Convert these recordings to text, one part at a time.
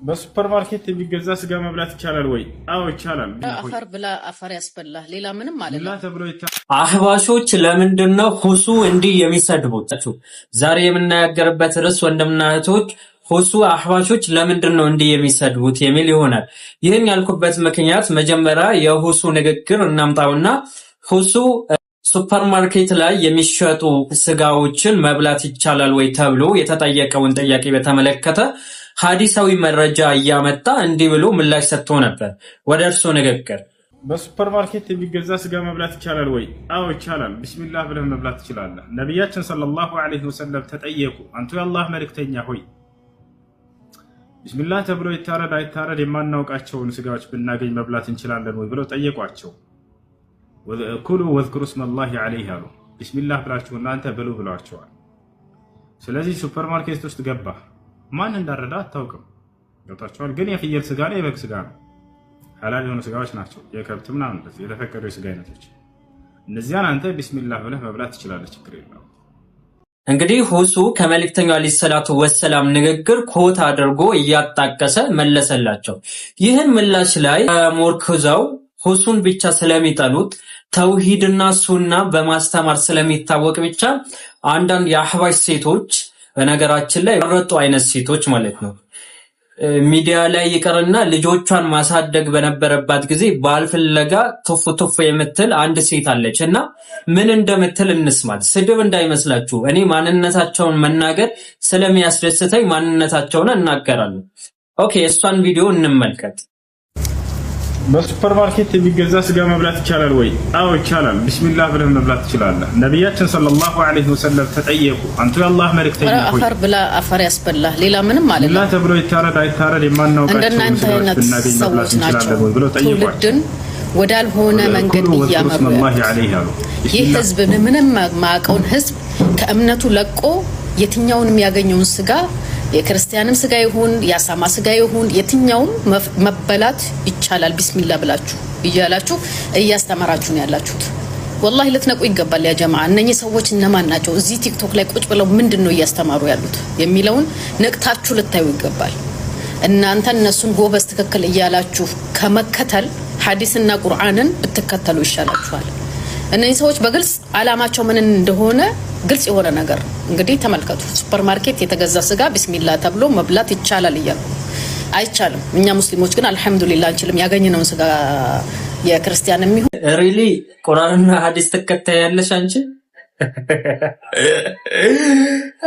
በሱፐር ማርኬት የሚገዛ ስጋ መብላት ይቻላል ወይ? አዎ ይቻላል። አፈር ብላ አፈር ያስበላህ ሌላ ምንም አይደለም ተብሎ አህባሾች ለምንድነው ሁሱ እንዲህ የሚሰድቡት? ዛሬ የምናያገርበት ርዕስ ወንድምና እህቶች ሁሱ አህባሾች ለምንድነው እንዲህ የሚሰድቡት የሚል ይሆናል። ይህን ያልኩበት ምክንያት መጀመሪያ የሁሱ ንግግር እናምጣውና ሁሱ ሱፐርማርኬት ላይ የሚሸጡ ስጋዎችን መብላት ይቻላል ወይ ተብሎ የተጠየቀውን ጥያቄ በተመለከተ ሐዲሳዊ መረጃ እያመጣ እንዲህ ብሎ ምላሽ ሰጥቶ ነበር። ወደ እርሱ ንግግር በሱፐር ማርኬት የሚገዛ ስጋ መብላት ይቻላል ወይ? አዎ ይቻላል። ቢስሚላህ ብለህ መብላት ትችላለህ። ነብያችን ሰለላሁ ዐለይሂ ወሰለም ተጠየቁ፣ አንቱ የአላህ መልእክተኛ ሆይ ቢስሚላህ ተብሎ ይታረድ አይታረድ የማናውቃቸውን ስጋዎች ብናገኝ መብላት እንችላለን ወይ ብለው ጠየቋቸው። ኩሉ ወዝኩሩ ስመላሂ ዐለይሂ አሉ። ቢስሚላህ ብላችሁ እናንተ ብሉ ብለዋቸዋል። ስለዚህ ሱፐር ማርኬት ውስጥ ገባህ፣ ማን እንዳረዳ አታውቅም። ገብታችኋል። ግን የፍየል ስጋ ነው የበግ ስጋ ነው፣ ሐላል የሆኑ ስጋዎች ናቸው። የከብት ምናምን እንደዚህ የተፈቀዱ የስጋ አይነቶች፣ እነዚያን አንተ ቢስሚላህ ብለህ መብላት ትችላለህ፣ ችግር የለውም። እንግዲህ ሁሱ ከመልእክተኛው አለይሂ ሰላቱ ወሰላም ንግግር ኮት አድርጎ እያጣቀሰ መለሰላቸው። ይህን ምላሽ ላይ ሞርክዘው ሁሱን ብቻ ስለሚጠሉት ተውሂድና ሱና በማስተማር ስለሚታወቅ ብቻ አንዳንድ የአህባሽ ሴቶች በነገራችን ላይ ያረጡ አይነት ሴቶች ማለት ነው ሚዲያ ላይ ይቀርና ልጆቿን ማሳደግ በነበረባት ጊዜ ባልፍለጋ ቶፍ ቶፍ የምትል አንድ ሴት አለች እና ምን እንደምትል እንስማት። ስድብ እንዳይመስላችሁ፣ እኔ ማንነታቸውን መናገር ስለሚያስደስተኝ ማንነታቸውን እናገራለሁ። ኦኬ፣ እሷን ቪዲዮ እንመልከት። በሱፐር ማርኬት የሚገዛ ስጋ መብላት ይቻላል ወይ? አዎ ይቻላል። ቢስሚላህ ብለህ መብላት ትችላለህ። ነብያችን ሰለላሁ ዐለይሂ ወሰለም ተጠየቁ፣ አንቱ የአላህ መልእክተኛ ሆይ አፈር ብላ አፈር ያስበላህ ሌላ ምንም አይደለም። ቢስሚላህ ተብሎ ይታረድ አይታረድ የማናውቃቸውን ስጋዎች ብናገኝ መብላት እንችላለን ወይ ብለው ጠየቋቸው። ትውልድን ወዳልሆነ መንገድ እያመሩ ይህ ህዝብ ምንም ማያውቀውን ህዝብ ከእምነቱ ለቆ የትኛውንም ያገኘውን ስጋ የክርስቲያንም ስጋ ይሁን የአሳማ ስጋ ይሁን የትኛውም መበላት ይቻላል ቢስሚላህ ብላችሁ እያላችሁ እያስተማራችሁ ነው ያላችሁት። ወላሂ ልትነቁ ይገባል ያ ጀማዓ። እነኚህ ሰዎች እነማን ናቸው? እዚህ ቲክቶክ ላይ ቁጭ ብለው ምንድነው እያስተማሩ ያሉት የሚለውን ነቅታችሁ ልታዩ ይገባል። እናንተ እነሱን ጎበዝ ትክክል እያላችሁ ከመከተል ሐዲስና ቁርአንን ብትከተሉ ይሻላችኋል። እነኚህ ሰዎች በግልጽ አላማቸው ምን እንደሆነ ግልጽ የሆነ ነገር እንግዲህ ተመልከቱ። ሱፐር ማርኬት የተገዛ ስጋ ቢስሚላህ ተብሎ መብላት ይቻላል እያሉ አይቻልም። እኛ ሙስሊሞች ግን አልহামዱሊላህ አንችልም። ያገኘነውን ስጋ የክርስቲያን የሚሆን ሪሊ ቁርአንና ሐዲስ ተከታያለሽ አንቺ?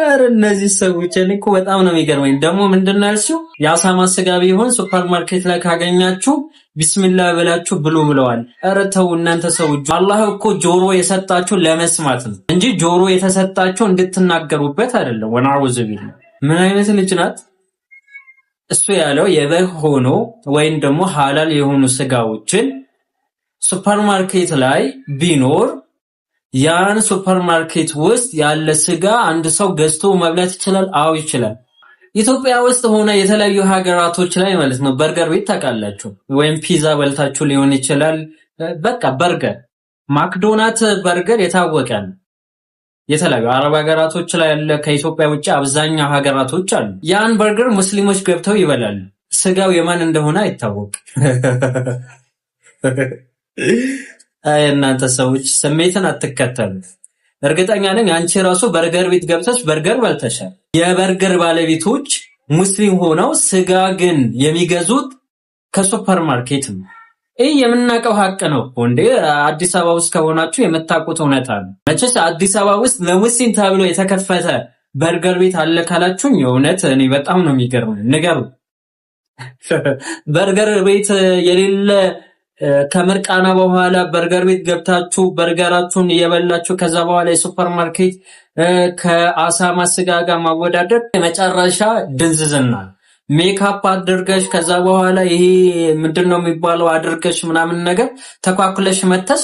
አረ እነዚህ ሰዎች እኮ በጣም ነው የሚገርመኝ። ደግሞ ምንድነው ያልሽው? የአሳማ ስጋ ቢሆን ሱፐር ማርኬት ላይ ካገኛችሁ ቢስሚላህ ብላችሁ ብሉ ብለዋል። አረ ተው እናንተ ሰዎች። አላህ እኮ ጆሮ የሰጣችሁ ለመስማት ነው እንጂ ጆሮ የተሰጣችሁ እንድትናገሩበት አይደለም። ወናውዝ ቢል ምን አይነት ልጅ ናት? እሱ ያለው የበግ ሆኖ ወይም ደግሞ ሐላል የሆኑ ስጋዎችን ሱፐር ማርኬት ላይ ቢኖር ያን ሱፐርማርኬት ውስጥ ያለ ስጋ አንድ ሰው ገዝቶ መብላት ይችላል? አዎ ይችላል። ኢትዮጵያ ውስጥ ሆነ የተለያዩ ሀገራቶች ላይ ማለት ነው በርገር ቤት ታውቃላችሁ፣ ወይም ፒዛ በልታችሁ ሊሆን ይችላል። በቃ በርገር ማክዶናልድ በርገር የታወቀ ነው። የተለያዩ አረብ ሀገራቶች ላይ ያለ ከኢትዮጵያ ውጪ አብዛኛው ሀገራቶች አሉ። ያን በርገር ሙስሊሞች ገብተው ይበላሉ። ስጋው የማን እንደሆነ አይታወቅ። አይ እናንተ ሰዎች ስሜትን አትከተሉ። እርግጠኛ ነኝ አንቺ ራሱ በርገር ቤት ገብተሽ በርገር በልተሻል። የበርገር ባለቤቶች ሙስሊም ሆነው ስጋ ግን የሚገዙት ከሱፐር ማርኬት ነው። ይህ የምናውቀው ሀቅ ነው እንዴ። አዲስ አበባ ውስጥ ከሆናችሁ የምታውቁት እውነታ ነው። መቼስ አዲስ አበባ ውስጥ ለሙስሊም ተብሎ የተከፈተ በርገር ቤት አለ ካላችሁኝ የእውነት እኔ በጣም ነው የሚገርመኝ። ንገሩ። በርገር ቤት የሌለ ከምርቃና በኋላ በርገር ቤት ገብታችሁ በርገራችሁን እየበላችሁ ከዛ በኋላ የሱፐር ማርኬት ከአሳማ ስጋ ጋር ማወዳደር የመጨረሻ ድንዝዝና። ሜካፕ አድርገሽ ከዛ በኋላ ይሄ ምንድነው የሚባለው አድርገሽ ምናምን ነገር ተኳኩለሽ መተሽ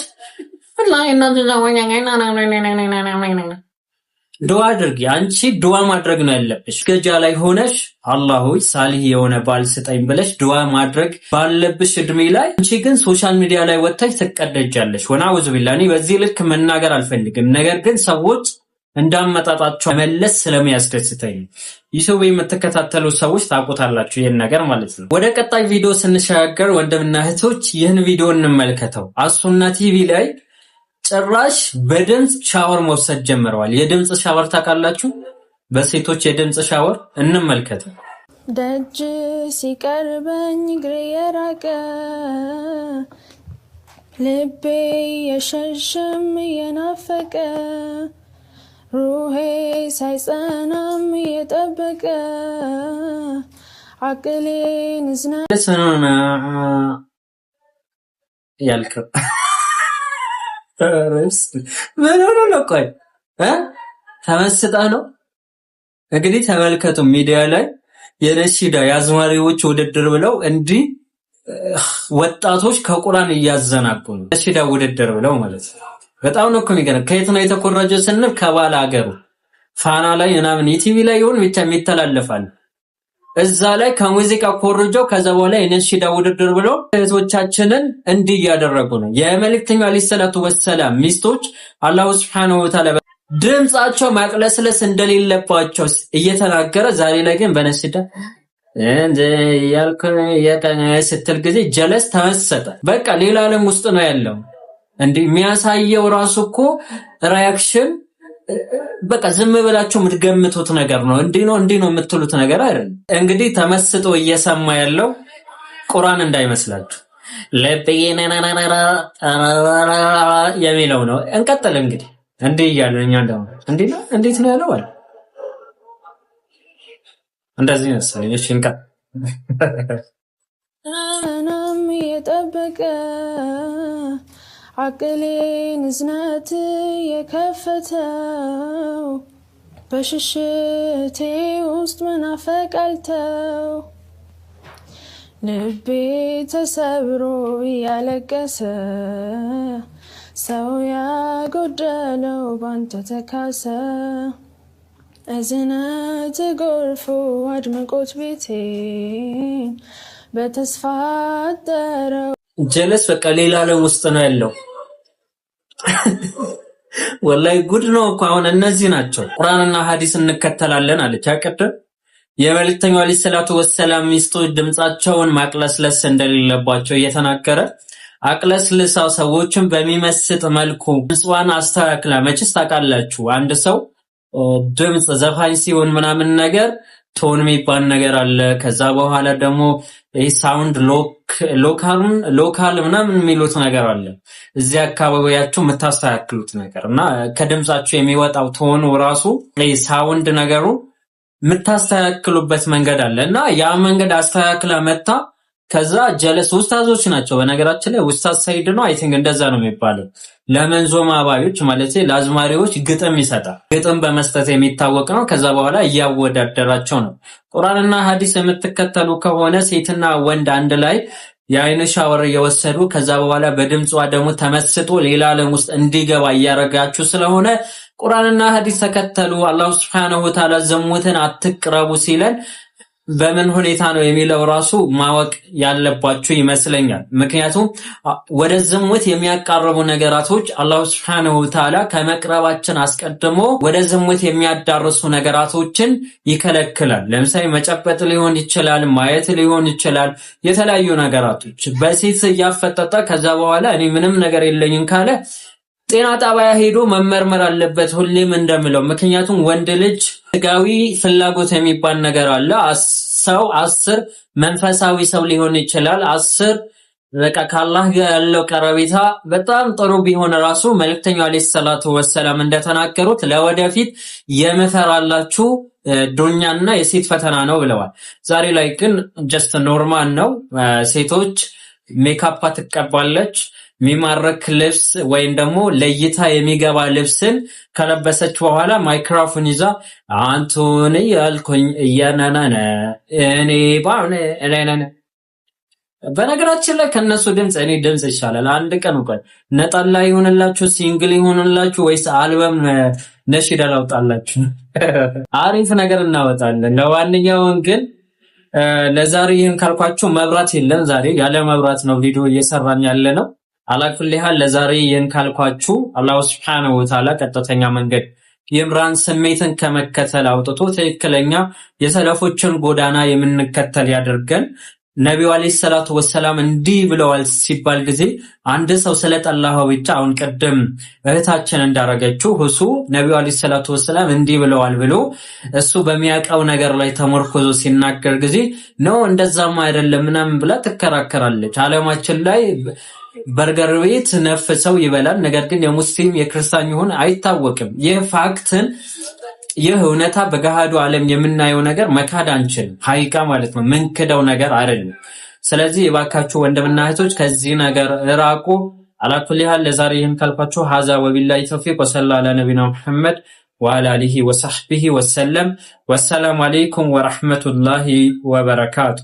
ዱዓ አድርጊ። አንቺ ዱዓ ማድረግ ነው ያለብሽ። ገጃ ላይ ሆነሽ አላህ ሆይ ሳሊህ የሆነ ባል ስጠኝ ብለሽ ዱዓ ማድረግ ባለብሽ እድሜ ላይ አንቺ ግን ሶሻል ሚዲያ ላይ ወጥተሽ ትቀደጃለሽ። ወናውዝ ቢላሂ በዚህ ልክ መናገር አልፈልግም። ነገር ግን ሰዎች እንዳመጣጣቸው መለስ ስለሚያስደስተኝ ዩቲዩብ የምትከታተሉ ሰዎች ታውቁታላችሁ ይሄን ነገር ማለት ነው። ወደ ቀጣይ ቪዲዮ ስንሻገር ወንድምና እህቶች ይህን ቪዲዮ እንመልከተው። አሱና ቲቪ ላይ ጭራሽ በድምጽ ሻወር መውሰድ ጀምረዋል። የድምጽ ሻወር ታውቃላችሁ? በሴቶች የድምጽ ሻወር እንመልከተው። ደጅ ሲቀርበኝ እግሬ የራቀ ልቤ የሸሸም የናፈቀ ሩሄ ሳይጸናም የጠበቀ አቅሌን ዝና ያልከው ረስ ምን ሆነ ነው? ቆይ ተመስጣ ነው እንግዲህ ተመልከቱ። ሚዲያ ላይ የነሺዳ የአዝማሪዎች ውድድር ብለው እንዲህ ወጣቶች ከቁርአን እያዘናጉ ነው። ነሺዳ ውድድር ብለው ማለት ነው። በጣም ነው የሚገርም። ከየት ነው የተኮረጀው ስንል ከባለ ሀገሩ ፋና ላይ ምናምን ኢቲቪ ላይ ይሁን ብቻ የሚተላለፋል። እዛ ላይ ከሙዚቃ ኮርጆው ከዛ በኋላ የነሺዳ ውድድር ብለው እህቶቻችንን እንዲህ እያደረጉ ነው። የመልእክተኛው አለይሂ ሰላቱ ወሰላም ሚስቶች አላሁ ሱብሓነሁ ወተዓላ ድምጻቸው ማቅለስለስ እንደሌለባቸው እየተናገረ ዛሬ ላይ ግን በነሺዳ እንደ ስትል ጊዜ ጀለስ ተመሰጠ። በቃ ሌላ ዓለም ውስጥ ነው ያለው። እንዲህ የሚያሳየው ራሱ እኮ ሪአክሽን በቃ ዝም ብላችሁ የምትገምቱት ነገር ነው። እንዲህ ነው የምትሉት ነገር አይደለም። እንግዲህ ተመስጦ እየሰማ ያለው ቁርአን እንዳይመስላችሁ ለበየነናናራ የሚለው ነው። እንቀጥል እንግዲህ እንዲህ እያለ እኛ ደግሞ እንዴት ነው ያለው አለ እንደዚህ መሰለኝ። እሺ እንቀጥል። ናናም የጠበቀ አቅሌን እዝነት የከፈተው በሽሽቴ ውስጥ መናፈቅ አልተው ልቤ ተሰብሮ እያለቀሰ ሰው ያጎደለው ባንተ ተካሰ እዝነት ጎርፎ አድምቆት ቤቴን በተስፋ አጠረው። ጀለስ በቃ ሌላ ዓለም ውስጥ ነው ያለው። ወላሂ ጉድ ነው እኮ። አሁን እነዚህ ናቸው ቁርአንና ሐዲስ እንከተላለን አለች አቀደ የመልእክተኛው አለይሂ ሰላቱ ወሰላም ሚስቶች ድምጻቸውን ማቅለስለስ እንደሌለባቸው እየተናገረ አቅለስልሳ ሰዎችን በሚመስጥ መልኩ ድምጿን አስተካክላ። መችስ ታውቃላችሁ አንድ ሰው ድምጽ ዘፋኝ ሲሆን ምናምን ነገር ቶን የሚባል ነገር አለ። ከዛ በኋላ ደግሞ ይሄ ሳውንድ ሎካል ምናምን የሚሉት ነገር አለ። እዚህ አካባቢያችሁ የምታስተካክሉት ነገር እና ከድምጻችሁ የሚወጣው ቶኑ ራሱ ይሄ ሳውንድ ነገሩ የምታስተካክሉበት መንገድ አለ እና ያ መንገድ አስተካክላ መጣ። ከዛ ጀለስ ኡስታዞች ናቸው በነገራችን ላይ ኡስታዝ ሰይድ ነው አይ ቲንክ እንደዛ ነው የሚባለው። ለመንዞማ አባዮች ማለት ለአዝማሪዎች ግጥም ይሰጣል። ግጥም በመስጠት የሚታወቅ ነው። ከዛ በኋላ እያወዳደራቸው ነው። ቁርአንና ሐዲስ የምትከተሉ ከሆነ ሴትና ወንድ አንድ ላይ የአይን ሻወር እየወሰዱ ከዛ በኋላ በድምጿ ደግሞ ተመስጦ ሌላ ዓለም ውስጥ እንዲገባ እያረጋችሁ ስለሆነ ቁርአንና ሐዲስ ተከተሉ። አላህ Subhanahu Wa Ta'ala ዝሙትን አትቅረቡ ሲለን በምን ሁኔታ ነው የሚለው ራሱ ማወቅ ያለባችሁ ይመስለኛል። ምክንያቱም ወደ ዝሙት የሚያቃርቡ ነገራቶች አላህ Subhanahu Wa Ta'ala ከመቅረባችን አስቀድሞ ወደ ዝሙት የሚያዳርሱ ነገራቶችን ይከለክላል። ለምሳሌ መጨበጥ ሊሆን ይችላል፣ ማየት ሊሆን ይችላል፣ የተለያዩ ነገራቶች በሴት ያፈጠጠ ከዛ በኋላ እኔ ምንም ነገር የለኝም ካለ ጤና ጣቢያ ሄዶ መመርመር አለበት ሁሌም እንደምለው። ምክንያቱም ወንድ ልጅ ስጋዊ ፍላጎት የሚባል ነገር አለ። ሰው 10 መንፈሳዊ ሰው ሊሆን ይችላል። 10 በቃ ከአላህ ጋር ያለው ቀረቤታ በጣም ጥሩ ቢሆን ራሱ መልእክተኛው አለይሂ ሰላቱ ወሰላም እንደተናገሩት ለወደፊት የመፈራላችሁ ዱንያና የሴት ፈተና ነው ብለዋል። ዛሬ ላይ ግን ጀስት ኖርማል ነው። ሴቶች ሜካፕ ትቀባለች። ሚማረክ ልብስ ወይም ደግሞ ለይታ የሚገባ ልብስን ከለበሰች በኋላ ማይክሮፎን ይዛ አንቱን ያልኩኝ እያናናና እኔ ባነ እኔናና። በነገራችን ላይ ከነሱ ድምጽ እኔ ድምጽ ይሻላል። አንድ ቀን እንኳን ነጠላ ይሆንላችሁ ሲንግል ይሆንላችሁ ወይስ አልበም ነሽዳ ላውጣላችሁ አሪፍ ነገር እናወጣለን። ለዋንኛውን ግን ለዛሬ ይህን ካልኳችሁ መብራት የለም። ዛሬ ያለ መብራት ነው ቪዲዮ እየሰራን ያለ ነው። አላኩልህ ለዛሬ ይህን ካልኳችሁ አላህ Subhanahu Wa Ta'ala ቀጥተኛ መንገድ የምራን ስሜትን ከመከተል አውጥቶ ትክክለኛ የሰለፎችን ጎዳና የምንከተል ያደርገን። ነብዩ አለይሂ ሰላቱ ወሰላም እንዲህ ብለዋል ሲባል ጊዜ አንድ ሰው ስለጠላኸው ብቻ አሁን ቀደም እህታችን እንዳረገችው ሁሱ ነብዩ አለይሂ ሰላቱ ወሰላም እንዲህ ብለዋል ብሎ እሱ በሚያቀው ነገር ላይ ተመርኮዞ ሲናገር ጊዜ ነው እንደዛማ አይደለም ምናምን ብላ ትከራከራለች። ዓለማችን ላይ በርገር ቤት ነፍሰው ይበላል፣ ነገር ግን የሙስሊም የክርስቲያን ይሁን አይታወቅም። ይህ ፋክትን ይህ እውነታ በገሃዱ ዓለም የምናየው ነገር መካድ አንችልም። ሐቂቃ ማለት ነው፣ ምንክደው ነገር አይደለም። ስለዚህ የባካችሁ ወንድምና እህቶች ከዚህ ነገር ራቁ። አላኩል ያህል ለዛሬ ይህን ካልኳችሁ ሀዛ ወቢላሂ ተውፊቅ ወሰለላሁ ዐላ ነቢና ሙሐመድ ወዐላ አሊሂ ወሰህቢሂ ወሰለም። ወሰላሙ አለይኩም ወራህመቱላሂ ወበረካቱ።